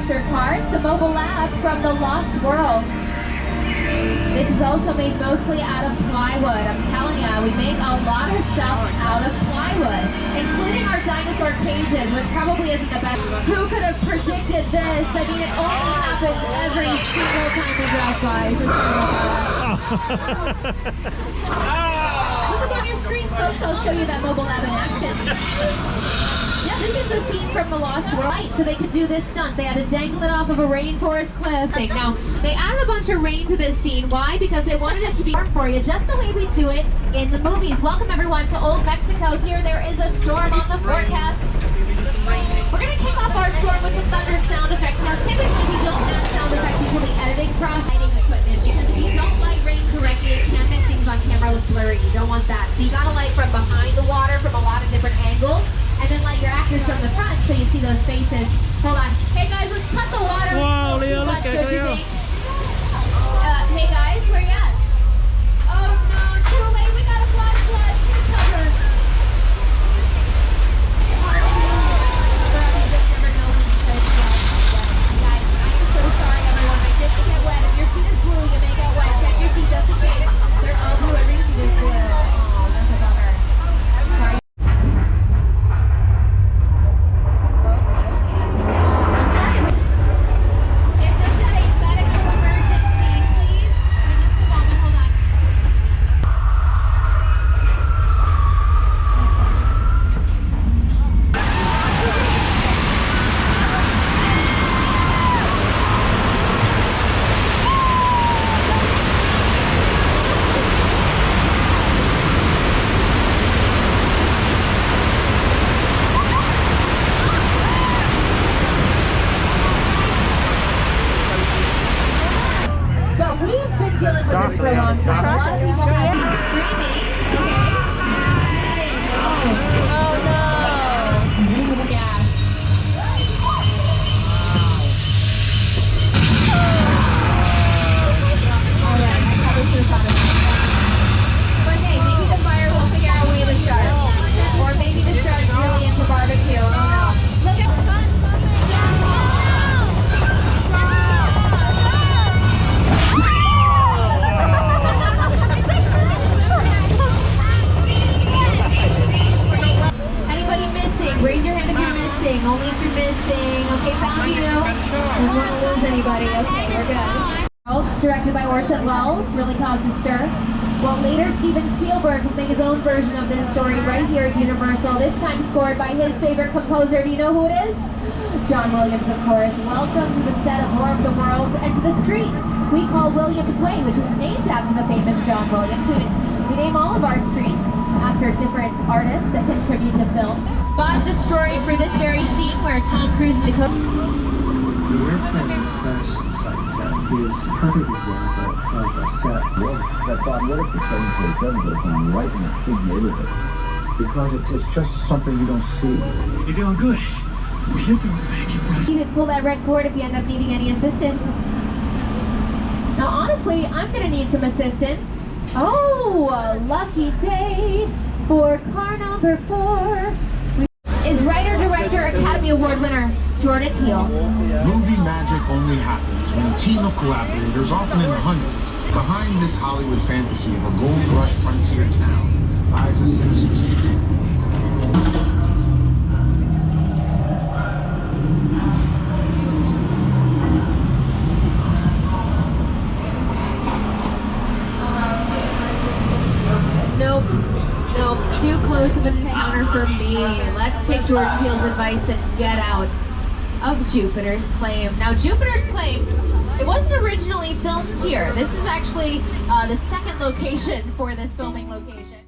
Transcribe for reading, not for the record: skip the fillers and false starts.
manufacture cars, the mobile lab from the Lost World. This is also made mostly out of plywood. I'm telling you, we make a lot of stuff out of plywood, including our dinosaur cages, which probably isn't the best. Who could have predicted this? I mean, it only happens every single time we drive by, so sorry about that. Look up on your screens, folks. I'll show you that mobile lab in action. Yeah, this is the scene from The Lost World. Right, so they could do this stunt. They had to dangle it off of a rainforest cliff. Now, they added a bunch of rain to this scene. Why? Because they wanted it to be warm for you, just the way we do it in the movies. Welcome, everyone, to Old Mexico. Here, there is a storm on the forecast. We're going to kick off our storm with some thunder sound effects. Now, typically, we don't add sound effects until the editing process. Lighting equipment, because if you don't light rain correctly, it can make things on camera look blurry. You don't want that. So you got to light from behind the water, from a lot of different angles. And then light your actors from the front so you see those faces. Hold on. Hey guys, let's cut the water. Wow, Too Leo, much, look don't you at think? Hey guys, where you at? Oh no, too late. We got a flash flood. Take cover. You just never know when you could get wet. Guys, I am so sorry, everyone. I did get wet. If your seat is blue, you may get wet. Check your seat just in case. They're all blue. Every seat is blue. Oh, that's a bummer. Sorry. Dealing with this for a long time. A lot of people have me screaming. Okay. Oh no. Yeah. Alright, I probably should have thought of that. But hey, maybe the fire will scare away the shark. Or maybe the shark's really into barbecue. Oh no. Look at raise your hand if you're missing. Only if you're missing. Okay, found you. We don't want to lose anybody. Okay, we're good. It's directed by Orson Welles. Really caused a stir. Well, later Steven Spielberg will make his own version of this story right here at Universal. This time scored by his favorite composer. Do you know who it is? John Williams, of course. Welcome to the set of War of the Worlds and to the street we call Williams Way, which is named after the famous John Williams. We name all of our streets after different artists that contribute to films. Bought destroyed for this very scene where Tom Cruise and Dakota. The airplane crash site set is a perfect example of a set. I thought, what if the 747 goes on right in a big neighborhood? Because it's just something you don't see. You're doing good. You're doing good. Keep pressing. You didn't pull that red cord if you end up needing any assistance. Now honestly, I'm gonna need some assistance. Oh, a lucky day for car number 4. Is writer-director Academy Award winner Jordan Peele. Movie magic only happens when a team of collaborators, often in the hundreds, behind this Hollywood fantasy of a gold rush frontier town lies a sinister secret. Nope, too close of an encounter for me. Let's take Jordan Peele's advice and get out of Jupiter's Claim. Now, Jupiter's Claim, it wasn't originally filmed here. This is actually the second location for this filming location.